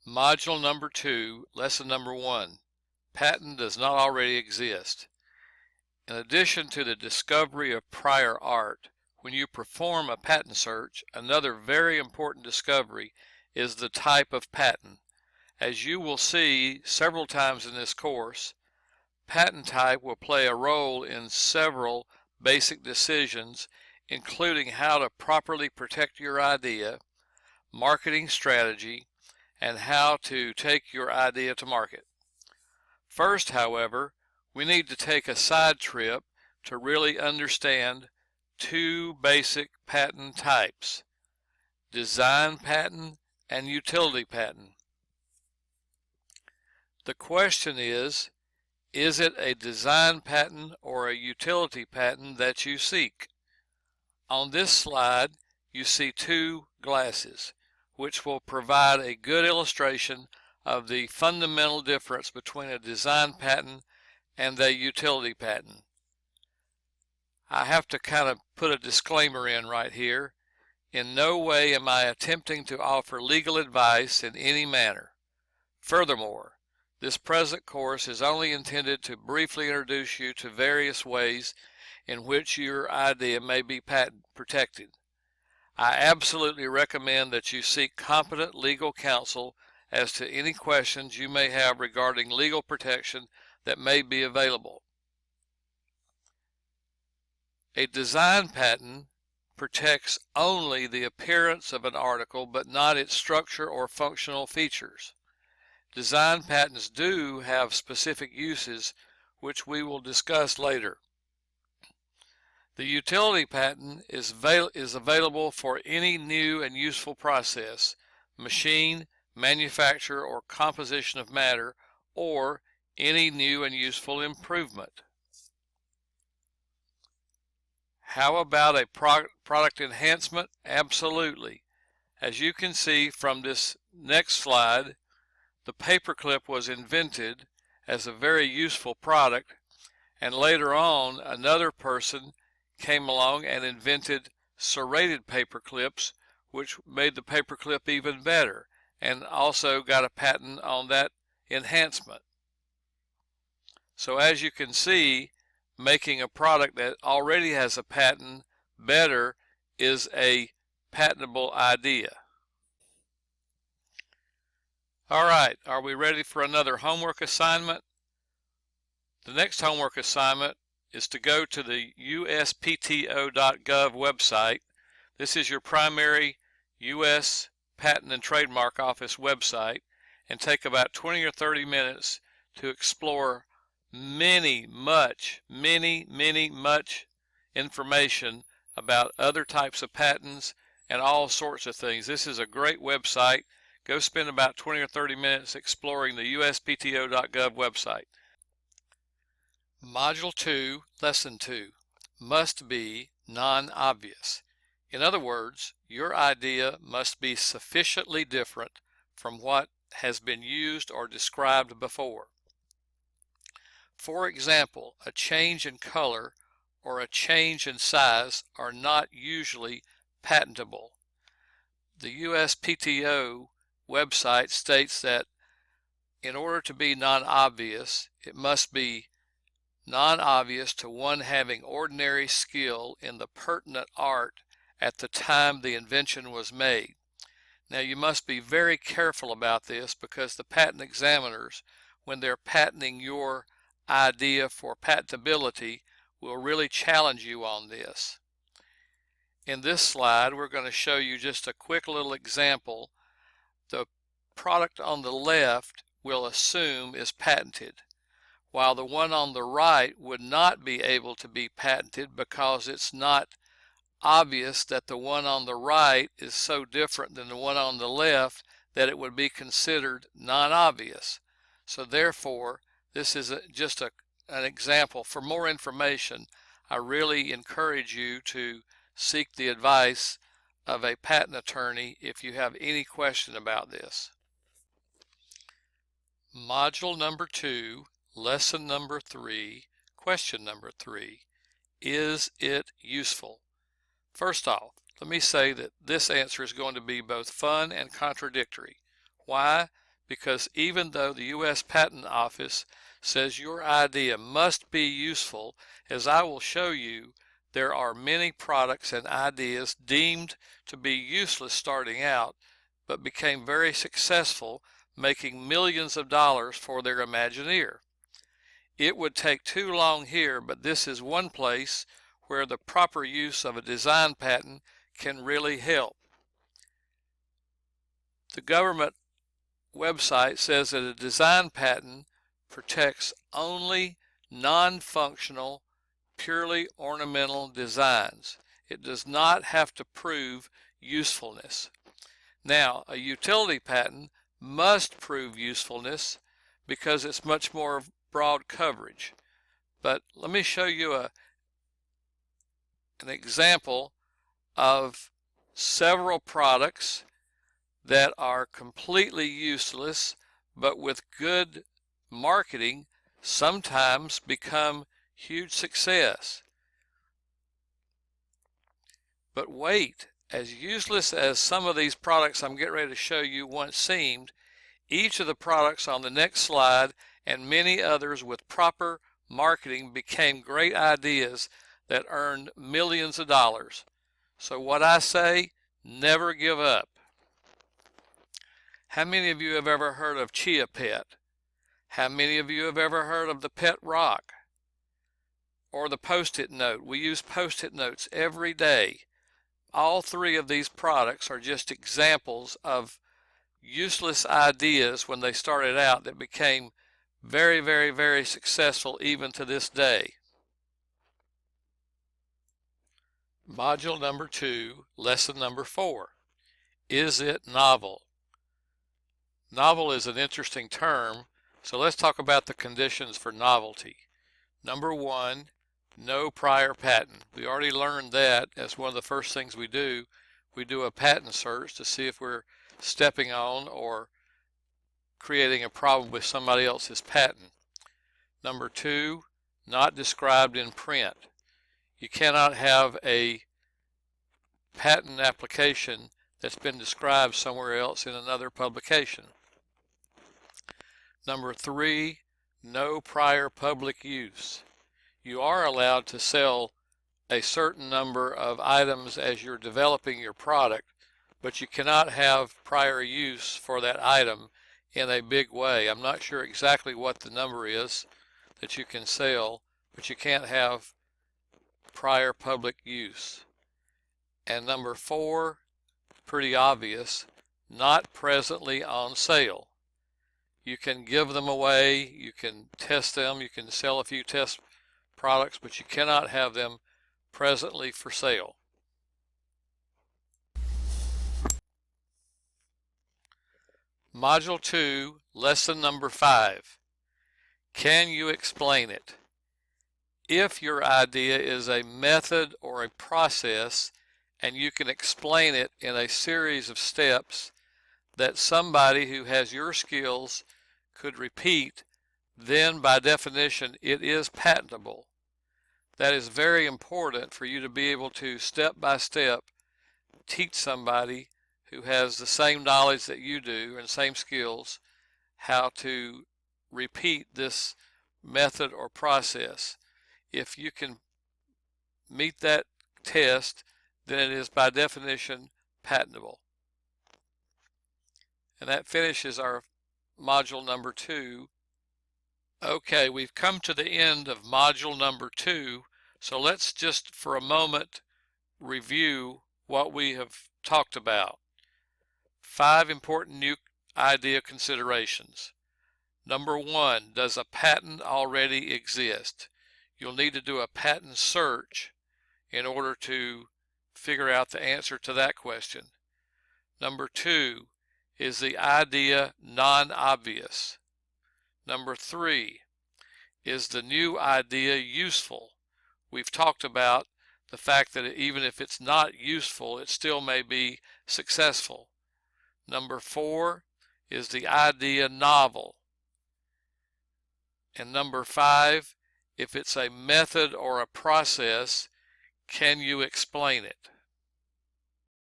Module number 2, lesson number 1. Patent does not already exist. In addition to the discovery of prior art, when you perform a patent search, another very important discovery is the type of patent. As you will see several times in this course, patent type will play a role in several basic decisions, including how to properly protect your idea, marketing strategy, and how to take your idea to market. First, however, we need to take a side trip to really understand two basic patent types: design patent and utility patent. The question is it a design patent or a utility patent that you seek? On this slide, you see two glasses, which will provide a good illustration of the fundamental difference between a design patent and a utility patent. I have to kind of put a disclaimer in right here. In no way am I attempting to offer legal advice in any manner. Furthermore, this present course is only intended to briefly introduce you to various ways in which your idea may be patent protected. I absolutely recommend that you seek competent legal counsel as to any questions you may have regarding legal protection that may be available. A design patent protects only the appearance of an article, but not its structure or functional features. Design patents do have specific uses, which we will discuss later. The utility patent is available for any new and useful process, machine, manufacture, or composition of matter, or any new and useful improvement. How about a product enhancement? Absolutely. As you can see from this next slide, the paperclip was invented as a very useful product, and later on another person came along and invented serrated paper clips, which made the paperclip even better, and also got a patent on that enhancement. So as you can see, making a product that already has a patent better is a patentable idea. All right, are we ready for another homework assignment? The next homework assignment is to go to the uspto.gov website. This is your primary U.S. Patent and Trademark Office website, and take about 20 or 30 minutes to explore much information about other types of patents and all sorts of things. This is a great website. Go spend about 20 or 30 minutes exploring the uspto.gov website. Module 2, Lesson 2, must be non-obvious. In other words, your idea must be sufficiently different from what has been used or described before. For example, a change in color or a change in size are not usually patentable. The USPTO website states that in order to be non-obvious, it must be non-obvious to one having ordinary skill in the pertinent art at the time the invention was made. Now you must be very careful about this, because the patent examiners, when they're patenting your idea for patentability, will really challenge you on this. In this slide, we're going to show you just a quick little example. The product on the left we'll assume is patented, while the one on the right would not be able to be patented because it's not obvious that the one on the right is so different than the one on the left that it would be considered non-obvious. So therefore, this is just an example. For more information, I really encourage you to seek the advice of a patent attorney if you have any question about this. Module number 2, lesson number 3, question number 3. Is it useful? First off, let me say that this answer is going to be both fun and contradictory. Why? because even though the U.S. Patent Office says your idea must be useful, as I will show you, there are many products and ideas deemed to be useless starting out, but became very successful, making millions of dollars for their Imagineer. It would take too long here, but this is one place where the proper use of a design patent can really help. The government website says that a design patent protects only non-functional, purely ornamental designs. It does not have to prove usefulness. Now, a utility patent must prove usefulness because it's much more broad coverage. But let me show you an example of several products that are completely useless, but with good marketing sometimes become huge success. But wait, as useless as some of these products I'm getting ready to show you once seemed, each of the products on the next slide and many others with proper marketing became great ideas that earned millions of dollars. So what I say, never give up. How many of you have ever heard of Chia Pet? How many of you have ever heard of the Pet Rock? Or the Post-it note? We use Post-it notes every day. All three of these products are just examples of useless ideas when they started out that became very, very, very successful even to this day. Module number 2, lesson number 4. Is it novel? Novel is an interesting term, so let's talk about the conditions for novelty. Number 1, no prior patent. We already learned that as one of the first things we do. We do a patent search to see if we're stepping on or creating a problem with somebody else's patent. Number 2, not described in print. You cannot have a patent application that's been described somewhere else in another publication. Number 3, no prior public use. You are allowed to sell a certain number of items as you're developing your product, but you cannot have prior use for that item in a big way. I'm not sure exactly what the number is that you can sell, but you can't have prior public use. And number 4, pretty obvious, not presently on sale. You can give them away, you can test them, you can sell a few test products, but you cannot have them presently for sale. Module 2, lesson number 5. Can you explain it? If your idea is a method or a process and you can explain it in a series of steps that somebody who has your skills could repeat, then by definition it is patentable. That is very important for you to be able to step by step teach somebody who has the same knowledge that you do and same skills how to repeat this method or process. If you can meet that test, then it is by definition patentable. And that finishes our module number 2. Okay, we've come to the end of module number 2, so let's just for a moment review what we have talked about. 5 important new idea considerations. Number 1, does a patent already exist? You'll need to do a patent search in order to figure out the answer to that question. Number 2, is the idea non-obvious? Number 3, is the new idea useful? We've talked about the fact that even if it's not useful, it still may be successful. Number 4, is the idea novel? And number 5, if it's a method or a process, can you explain it?